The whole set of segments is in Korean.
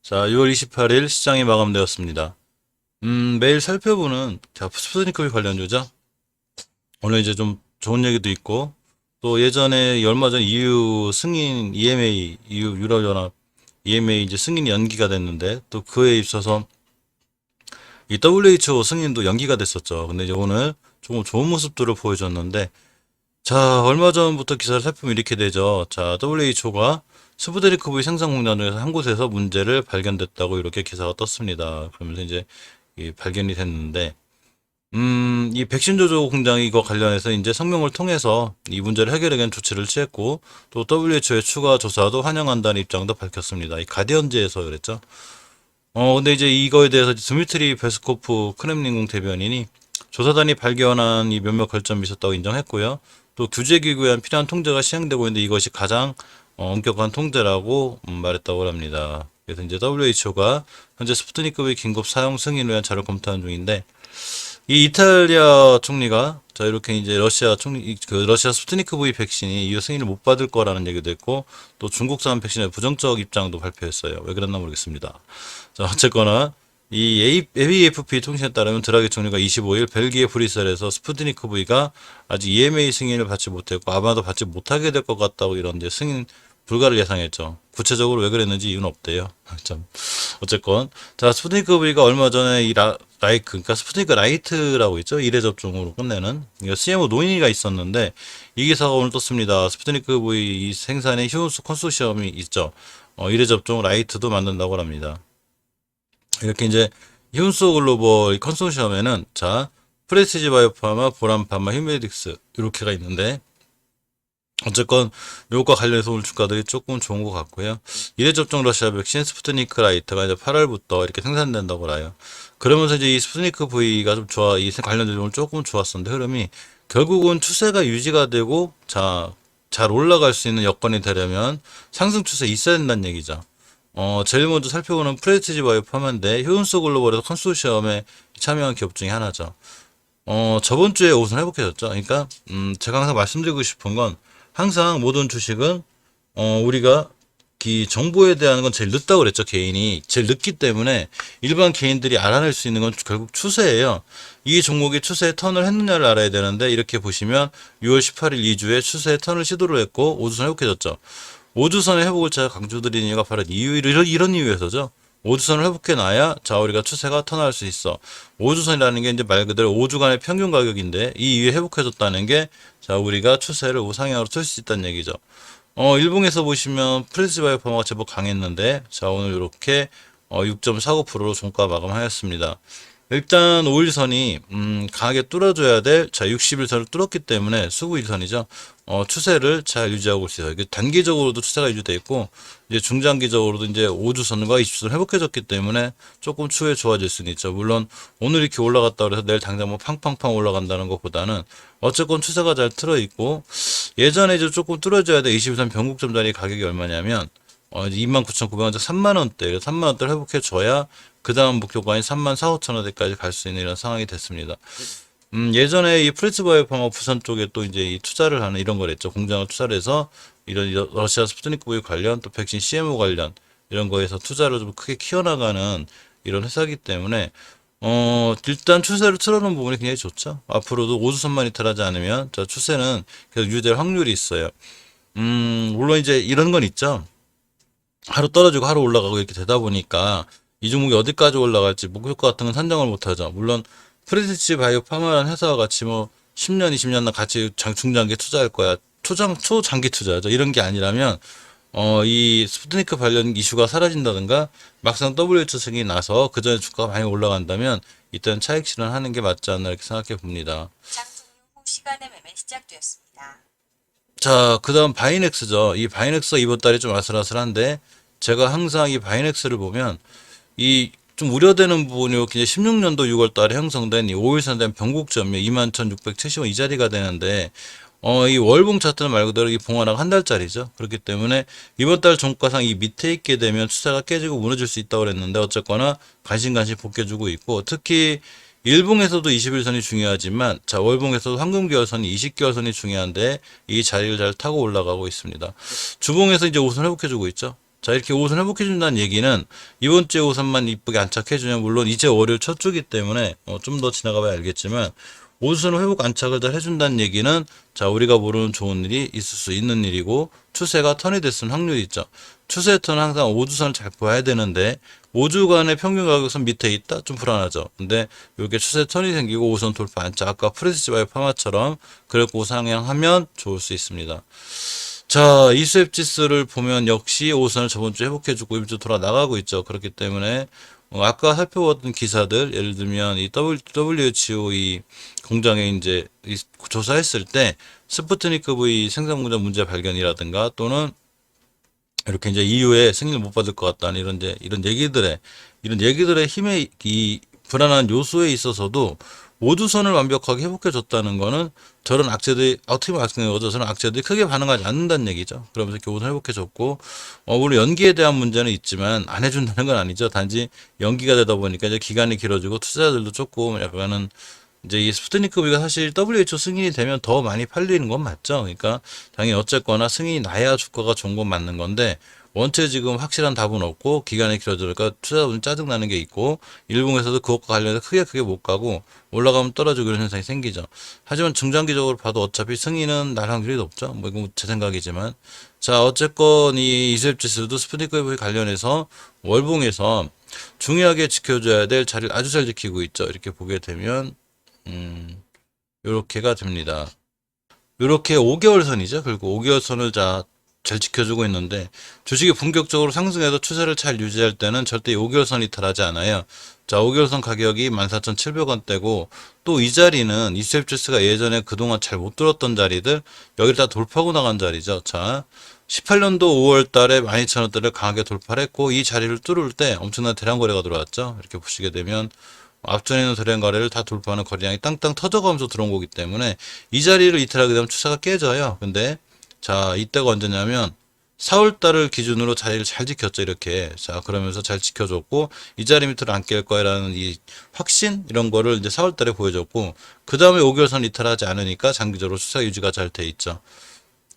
자, 6월 28일 시장이 마감되었습니다. 매일 살펴보는 자, 스푸드니크비 관련주죠. 오늘 이제 좀 좋은 얘기도 있고, 또 예전에 얼마 전 EU 승인 EMA, EU 유럽연합 EMA 이제 승인이 연기가 됐는데, 또 그에 있어서 이 WHO 승인도 연기가 됐었죠. 근데 이제 오늘 조금 좋은 모습들을 보여줬는데, 자, 얼마 전부터 기사를 살펴보면 이렇게 되죠. 자, WHO가 스푸드니크 V 생산 공장에서 한 곳에서 문제를 발견됐다고 이렇게 기사가 떴습니다. 그러면서 이제 이 발견이 됐는데, 이 백신 조조 공장이 이거 관련해서 이제 성명을 통해서 이 문제를 해결하기 위한 조치를 취했고, 또 WHO의 추가 조사도 환영한다는 입장도 밝혔습니다. 이 가디언즈에서 그랬죠. 근데 이제 이거에 대해서 드미트리 베스코프 크렘린궁 대변인이 조사단이 발견한 이 몇몇 결점이 있었다고 인정했고요. 또 규제기구에 의한 필요한 통제가 시행되고 있는데 이것이 가장 엄격한 통제라고 말했다고 합니다. 그래서 이제 WHO가 현재 스푸트니크 V 긴급 사용 승인을 위한 자료를 검토하는 중인데, 이 이탈리아 총리가 자 이렇게 이제 러시아 총리 그 러시아 스푸트니크 V 백신이 EU 승인을 못 받을 거라는 얘기도 했고, 또 중국산 백신의 부정적 입장도 발표했어요. 왜 그랬나 모르겠습니다. 자, 어쨌거나 이 AFP 통신에 따르면 드라기 총리가 25일 벨기에 브뤼셀에서 스푸트니크 V가 아직 EMA 승인을 받지 못했고 아마도 받지 못하게 될 것 같다고 이런 이제 승인 불가를 예상했죠. 구체적으로 왜 그랬는지 이유는 없대요. 참. 어쨌건 자 스푸트니크 V가 얼마 전에 이 라이크 그러니까 스푸트니크 라이트라고 있죠. 1회 접종으로 끝내는 이거 CMO 논의가 있었는데 이 기사가 오늘 떴습니다. 스푸트니크 V 생산의 휴온수 컨소시엄이 있죠. 1회 접종 라이트도 만든다고 합니다. 이렇게 이제 히운소 글로벌 컨소시엄에는 자 프레시지 바이오파마, 보람파마, 휴메딕스 이렇게가 있는데, 어쨌건 요것과 관련해서 오늘 주가들이 조금 좋은 것 같고요. 1회 접종 러시아 백신 스푸트니크 라이트가 이제 8월부터 이렇게 생산된다고 해요. 그러면서 이제 이 스푸트니크 V가 좀 이 관련돼서 오늘 조금 좋았었는데 흐름이 결국은 추세가 유지가 되고 잘 올라갈 수 있는 여건이 되려면 상승 추세 있어야 된다는 얘기죠. 제일 먼저 살펴보는 프레스티지 바이오파마인데 효윤소 글로벌에서 컨소시엄에 참여한 기업 중에 하나죠. 저번 주에 오선 회복해졌죠. 그러니까 제가 항상 말씀드리고 싶은 건 항상 모든 주식은 우리가 이 정보에 대한 건 제일 늦다고 그랬죠. 개인이 제일 늦기 때문에 일반 개인들이 알아낼 수 있는 건 결국 추세예요. 이 종목이 추세에 턴을 했느냐를 알아야 되는데, 이렇게 보시면 6월 18일 2주에 추세에 턴을 시도를 했고 5주선 회복해졌죠. 5주선의 회복을 제가 강조드리는 이유가 바로 이런 이유에서죠. 5주선을 회복해놔야 자 우리가 추세가 턴할 수 있어. 5주선이라는 게 이제 말 그대로 5주간의 평균 가격인데 이 이후에 회복해줬다는 게 자 우리가 추세를 우상향으로 틀 수 있다는 얘기죠. 일봉에서 보시면 프레스 바이오파마가 제법 강했는데 자 오늘 이렇게 6.49%로 종가 마감하였습니다. 일단 5일선이 강하게 뚫어줘야 될 자 60일선을 뚫었기 때문에 수구 일선이죠. 추세를 잘 유지하고 있어요. 이게 단기적으로도 추세가 유지되어 있고 이제 중장기적으로도 이제 5주선과 20주선 회복해졌기 때문에 조금 추후에 좋아질 수는 있죠. 물론 오늘 이렇게 올라갔다 그래서 내일 당장 뭐 팡팡팡 올라간다는 것보다는 어쨌건 추세가 잘 틀어 있고, 예전에 이제 조금 뚫어줘야 돼 21선 변곡점 자리 가격이 얼마냐면 29,900원에서 3만원대, 3만원대를 회복해줘야 그 다음 목표가인 34,5천원대까지 갈 수 있는 이런 상황이 됐습니다. 예전에 이 프리츠바이오파마 부산 쪽에 또 이제 이 투자를 하는 이런 걸 했죠. 공장을 투자를 해서 이런 러시아 스푸트니크 V 관련 또 백신 CMO 관련 이런 거에서 투자를 좀 크게 키워나가는 이런 회사이기 때문에 일단 추세를 틀어놓은 부분이 굉장히 좋죠. 앞으로도 5주선만 이탈하지 않으면 저 추세는 계속 유지될 확률이 있어요. 물론 이제 이런 건 있죠. 하루 떨어지고 하루 올라가고 이렇게 되다 보니까 이 종목이 어디까지 올라갈지 목표가 같은 건 산정을 못하죠. 물론 프레시지 바이오 파마라는 회사와 같이 뭐 10년, 20년 같이 중장기 투자할 거야. 초장기 투자죠. 이런 게 아니라면 이 스푸트니크 관련 이슈가 사라진다든가 막상 WHO 승인이 나서 그 전에 주가가 많이 올라간다면 이때는 차익 실현하는 게 맞지 않나 이렇게 생각해 봅니다. 장종용 후 시간의 매매 시작되었습니다. 자, 그 다음 바이넥스죠. 이 바이넥스가 이번 달에 좀 아슬아슬한데, 제가 항상 이 바이넥스를 보면 이 좀 우려되는 부분이 이제 16년도 6월 달에 형성된 이 5일선 된 변곡점이 21,670원 이 자리가 되는데, 이 월봉 차트는 말 그대로 이 봉화락 한 달짜리죠. 그렇기 때문에 이번 달 종가상 이 밑에 있게 되면 추세가 깨지고 무너질 수 있다고 그랬는데, 어쨌거나 간신간신 복귀해주고 있고, 특히 일봉에서도 21선이 중요하지만 자 월봉에서도 황금계열선이 20개월선이 중요한데 이 자리를 잘 타고 올라가고 있습니다. 주봉에서 이제 우선 회복해주고 있죠. 자, 이렇게 5선 회복해준다는 얘기는 이번 주에 5선만 이쁘게 안착해주면, 물론 이제 월요일 첫 주기 때문에 좀 더 지나가봐야 알겠지만, 5선 회복 안착을 잘 해준다는 얘기는, 자, 우리가 모르는 좋은 일이 있을 수 있는 일이고, 추세가 턴이 됐을 확률이 있죠. 추세 턴은 항상 5주선을 잘 봐야 되는데, 5주간의 평균 가격선 밑에 있다? 좀 불안하죠. 근데 이렇게 추세 턴이 생기고 5선 돌파 안착, 아까 프레시바이오 파마처럼 그렇고 상향하면 좋을 수 있습니다. 자, 이수앱 지수를 보면 역시 5선을 저번 주에 회복해주고 이번 주 돌아 나가고 있죠. 그렇기 때문에 아까 살펴봤던 기사들, 예를 들면 이 WHO 이 공장에 이제 조사했을 때 스푸트니크 V 생산 공장 문제 발견이라든가, 또는 이렇게 이제 이후에 승인을 못 받을 것 같다는 이런 얘기들의 힘에, 이 불안한 요소에 있어서도 모두선을 완벽하게 회복해 줬다는 거는, 저런 악재들이 어떻게 보면 악재인 거죠. 저런 악재들이 크게 반응하지 않는다는 얘기죠. 그러면서 교훈을 회복해 줬고, 물론 연기에 대한 문제는 있지만 안 해준다는 건 아니죠. 단지 연기가 되다 보니까 이제 기간이 길어지고 투자자들도 조금 약간은, 이제 이 스푸트니크 V가 사실 WHO 승인이 되면 더 많이 팔리는 건 맞죠. 그러니까 당연히 어쨌거나 승인이 나야 주가가 좋은 건 맞는 건데, 원체 지금 확실한 답은 없고 기간이 길어지니까 투자자분이 짜증나는 게 있고, 일봉에서도 그것과 관련해서 크게 못 가고 올라가면 떨어지고 이런 현상이 생기죠. 하지만 중장기적으로 봐도 어차피 승인은 날 확률이 높죠. 뭐 이건 제 생각이지만, 자, 어쨌건 이 이수앱 지수도 스푸트니크 V 관련해서 월봉에서 중요하게 지켜줘야 될 자리를 아주 잘 지키고 있죠. 이렇게 보게 되면 요렇게가 됩니다. 요렇게 5개월 선이죠. 그리고 5개월 선을 잘 지켜주고 있는데, 주식이 본격적으로 상승해서 추세를 잘 유지할 때는 절대 5개월 선 이탈하지 않아요. 자, 5개월 선 가격이 14,700원대고, 또 이 자리는 이수앱 지수가 예전에 그동안 잘 못 들었던 자리들, 여기를 다 돌파하고 나간 자리죠. 자, 18년도 5월 달에 12,000원대를 강하게 돌파를 했고, 이 자리를 뚫을 때 엄청난 대량 거래가 들어왔죠. 이렇게 보시게 되면 앞전에 있는 대량 거래를 다 돌파하는 거래량이 땅땅 터져가면서 들어온 거기 때문에, 이 자리를 이탈하게 되면 추세가 깨져요. 근데 자, 이때가 언제냐면 4월 달을 기준으로 자리를 잘 지켰죠. 이렇게. 자, 그러면서 잘 지켜줬고, 이 자리 밑으로 안 깰 거야라는 이 확신, 이런 거를 이제 4월 달에 보여줬고, 그 다음에 5개월선 이탈하지 않으니까 장기적으로 추세 유지가 잘 돼 있죠.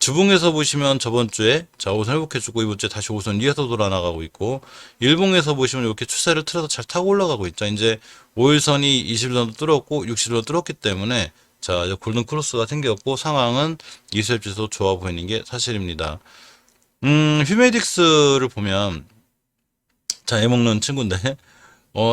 주봉에서 보시면 저번 주에 자, 5선 회복해주고 이번 주에 다시 5선 위에서 돌아나가고 있고, 일봉에서 보시면 이렇게 추세를 틀어서 잘 타고 올라가고 있죠. 이제 5일선이 20일선도 뚫었고 60일선도 뚫었기 때문에, 자, 이제 골든 크로스가 생겼고 상황은 이수앱 지수도 좋아 보이는 게 사실입니다. 휴메딕스를 보면, 자, 애먹는 친구인데,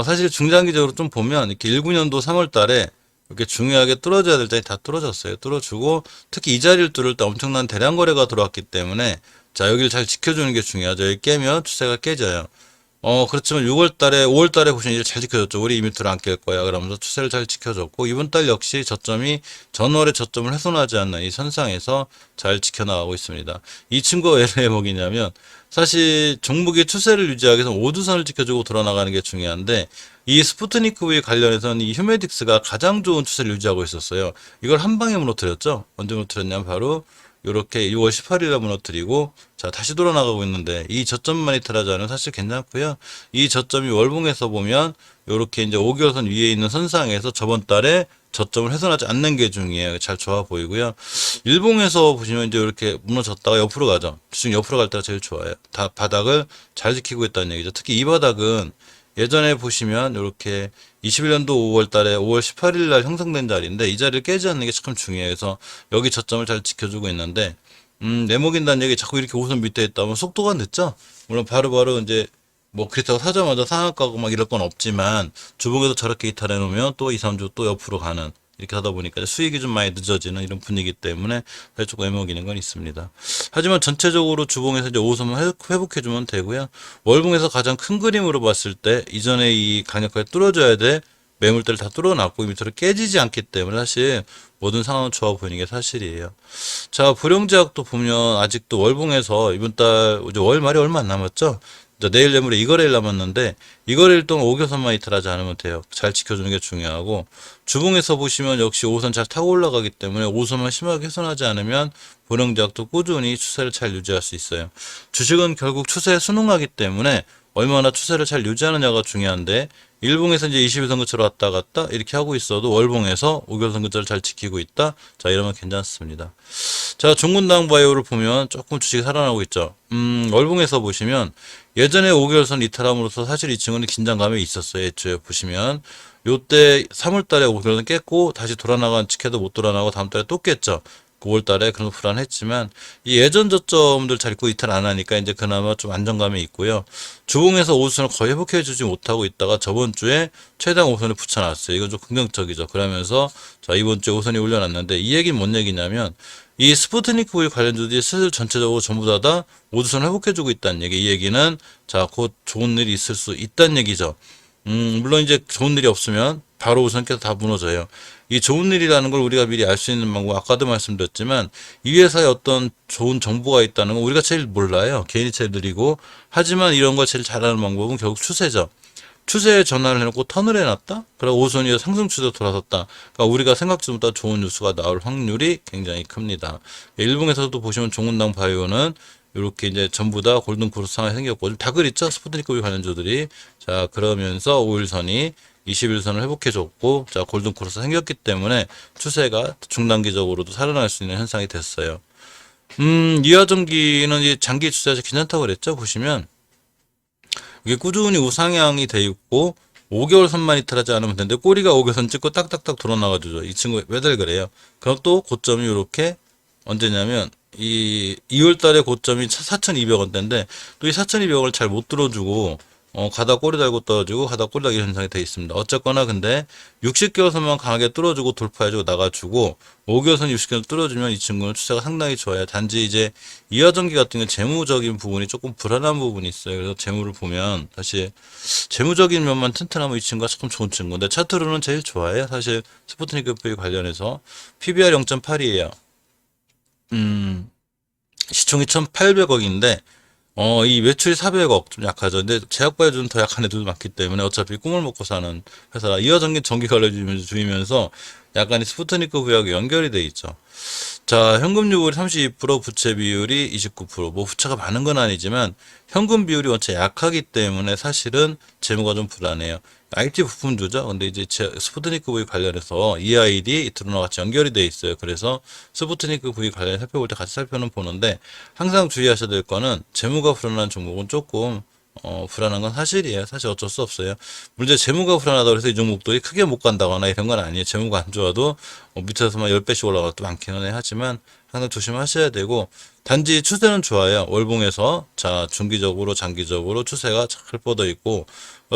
사실 중장기적으로 좀 보면 이렇게 19년도 3월 달에 이렇게 중요하게 뚫어져야 될 자리 다 뚫어졌어요. 뚫어주고, 특히 이 자리를 뚫을 때 엄청난 대량 거래가 들어왔기 때문에, 자, 여기를 잘 지켜주는 게 중요하죠. 여기 깨면 추세가 깨져요. 그렇지만 6월 달에, 5월 달에 보시면 이제 잘 지켜줬죠. 우리 이 밑으로 안 깰 거야. 그러면서 추세를 잘 지켜줬고, 이번 달 역시 저점이 전월의 저점을 훼손하지 않는 이 선상에서 잘 지켜나가고 있습니다. 이 친구가 왜 대목이냐면, 사실 종목의 추세를 유지하기 위해서 5주선을 지켜주고 돌아나가는 게 중요한데, 이 스푸트니크 V 관련해서는 이 휴메딕스가 가장 좋은 추세를 유지하고 있었어요. 이걸 한 방에 무너뜨렸죠. 언제 무너뜨렸냐면 바로 요렇게 6월 18일에 무너뜨리고, 자, 다시 돌아나가고 있는데, 이 저점만 이탈하지 않으면 사실 괜찮고요. 이 저점이 월봉에서 보면 요렇게 이제 5개월선 위에 있는 선상에서 저번 달에 저점을 훼손하지 않는 게 중요해요. 잘 좋아 보이고요. 일봉에서 보시면 이제 이렇게 무너졌다가 옆으로 가죠. 주식 옆으로 갈 때가 제일 좋아요. 다 바닥을 잘 지키고 있다는 얘기죠. 특히 이 바닥은 예전에 보시면 이렇게 21년도 5월 달에 5월 18일 날 형성된 자리인데, 이 자리를 깨지 않는 게 참 중요해요. 그래서 여기 저점을 잘 지켜주고 있는데, 내목인다는 얘기 자꾸 이렇게 5선 밑에 있다면 속도가 늦죠? 물론 바로바로 이제 뭐 그렇다고 사자마자 상한가 가고 막 이럴 건 없지만, 주봉에서 저렇게 이탈해 놓으면 또 2, 3주 또 옆으로 가는, 이렇게 하다 보니까 수익이 좀 많이 늦어지는 이런 분위기 때문에 사실 조금 애먹이는 건 있습니다. 하지만 전체적으로 주봉에서 이제 5선만 회복해주면 되고요. 월봉에서 가장 큰 그림으로 봤을 때 이전에 이 강력하게 뚫어줘야 돼 매물대를 다 뚫어놨고 이 밑으로 깨지지 않기 때문에 사실 모든 상황은 좋아 보이는 게 사실이에요. 자, 불용제약도 보면 아직도 월봉에서 이번 달 이제 월 말이 얼마 안 남았죠? 내일 내물에 이거래일 남았는데, 이거래일 동안 5개선만 이탈하지 않으면 돼요. 잘 지켜주는 게 중요하고, 주봉에서 보시면 역시 5선 잘 타고 올라가기 때문에 5선만 심하게 훼손하지 않으면 불용제약도 꾸준히 추세를 잘 유지할 수 있어요. 주식은 결국 추세에 순응하기 때문에 얼마나 추세를 잘 유지하느냐가 중요한데, 일봉에서 이제 20일선 근처로 왔다 갔다 이렇게 하고 있어도 월봉에서 5개월선 근처를 잘 지키고 있다. 자, 이러면 괜찮습니다. 자, 종군당 바이오를 보면 조금 주식이 살아나고 있죠. 월봉에서 보시면 예전에 5개월선 이탈함으로써 사실 이 친구는 긴장감이 있었어요. 애초에 보시면 요때 3월 달에 5개월선 깼고 다시 돌아나간 직해도 못 돌아나고 다음 달에 또 깼죠. 9월 달에 그런 불안했지만 이 예전 저점들 잘 있고 이탈 안 하니까 이제 그나마 좀 안정감이 있고요. 주봉에서 5선을 거의 회복해 주지 못하고 있다가 저번 주에 최장 5선을 붙여놨어요. 이건 좀 긍정적이죠. 그러면서 자, 이번 주에 5선이 올려놨는데 이 얘기는 뭔 얘기냐면 이 스푸트니크 V 관련주들이 슬슬 전체적으로 전부 다 5선을 회복해 주고 있다는 얘기. 이 얘기는 자, 곧 좋은 일이 있을 수 있다는 얘기죠. 물론 이제 좋은 일이 없으면 바로 우선께서 다 무너져요. 이 좋은 일이라는 걸 우리가 미리 알 수 있는 방법, 아까도 말씀드렸지만 이 회사에 어떤 좋은 정보가 있다는 건 우리가 제일 몰라요. 개인이 제일 느리고. 하지만 이런 걸 제일 잘하는 방법은 결국 추세죠. 추세에 전환을 해놓고 턴을 해놨다? 그리고 오선이 상승 추세로 돌아섰다. 그러니까 우리가 생각지 못한 좋은 뉴스가 나올 확률이 굉장히 큽니다. 일봉에서도 보시면 종군당 바이오는 이렇게 이제 전부 다 골든크로스 상황이 생겼고, 다 그랬죠? 스푸트니크 관련주들이. 자, 그러면서 5일선이 21선을 회복해줬고, 자, 골든크로스 생겼기 때문에 추세가 중단기적으로도 살아날 수 있는 현상이 됐어요. 이하전기는 이 장기 추세가 괜찮다고 그랬죠? 보시면. 이게 꾸준히 우상향이 돼 있고 5개월 선만 이탈하지 않으면 되는데 꼬리가 5개월 찍고 딱딱딱 돌아나가지고 이 친구 매달 그래요. 그럼 또 고점이 이렇게 언제냐면 이 2월 달에 고점이 4,200원대인데 또 이 4,200원을 잘 못 들어주고 가다 꼬리 달고 떨어지고 가다 꼬리 달기 현상이 되어 있습니다. 어쨌거나 근데 60개월선만 강하게 뚫어주고 돌파해주고 나가주고 5개월선 60개월 뚫어주면 이 친구는 추세가 상당히 좋아요. 단지 이제 이하전기 같은 경우 재무적인 부분이 조금 불안한 부분이 있어요. 그래서 재무를 보면 사실 재무적인 면만 튼튼하면 이 친구가 조금 좋은 친구인데 차트로는 제일 좋아요. 사실 스푸트니크 V 관련해서 PBR 0.8이에요. 시총이 1,800억인데 이 매출이 400억 좀 약하죠. 근데 제약바이오는 더 약한 애들도 많기 때문에 어차피 꿈을 먹고 사는 회사라 이화전기 전기 관련주이면서 약간 스푸트니크 구역이 연결이 돼 있죠. 자, 현금 유불이 32%, 부채 비율이 29%. 뭐 부채가 많은 건 아니지만 현금 비율이 원체 약하기 때문에 사실은 재무가 좀 불안해요. IT 부품주죠. 근데 이제 스푸트니크 V 관련해서 EID 이트로나 같이 연결이 돼 있어요. 그래서 스푸트니크 V 관련 살펴볼 때 같이 살펴는 보는데 항상 주의하셔야 될 거는 재무가 불안한 종목은 조금 불안한 건 사실이에요. 사실 어쩔 수 없어요. 문제 재무가 불안하다고 해서 이 종목들이 크게 못 간다거나 이런 건 아니에요. 재무가 안 좋아도 밑에서만 10배씩 올라갈 때 많기는 해. 하지만 항상 조심하셔야 되고 단지 추세는 좋아요. 월봉에서 자 중기적으로 장기적으로 추세가 잘 뻗어 있고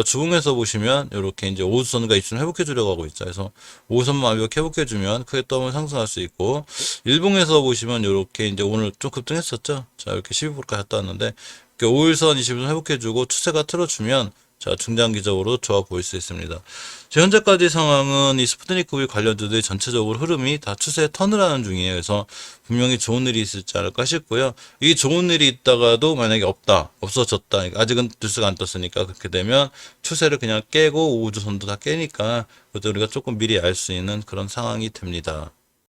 주봉에서 보시면 이렇게 이제 5선과 입순 회복해 주려고 하고 있죠. 그래서 5선만 완벽히 회복해 주면 크게 떠면 상승할 수 있고 일봉에서 보시면 이렇게 이제 오늘 좀 급등했었죠. 자 이렇게 12%까지 갔다 왔는데 5일선 20일선 회복해주고 추세가 틀어주면 자 중장기적으로 좋아 보일 수 있습니다. 현재까지 상황은 이 스푸트니크 V 관련주들이 전체적으로 흐름이 다 추세에 턴을 하는 중이에요. 그래서 분명히 좋은 일이 있을지 않을까 싶고요. 이 좋은 일이 있다가도 만약에 없어졌다. 아직은 뉴스가 안 떴으니까 그렇게 되면 추세를 그냥 깨고 우주선도 다 깨니까 그것도 우리가 조금 미리 알 수 있는 그런 상황이 됩니다.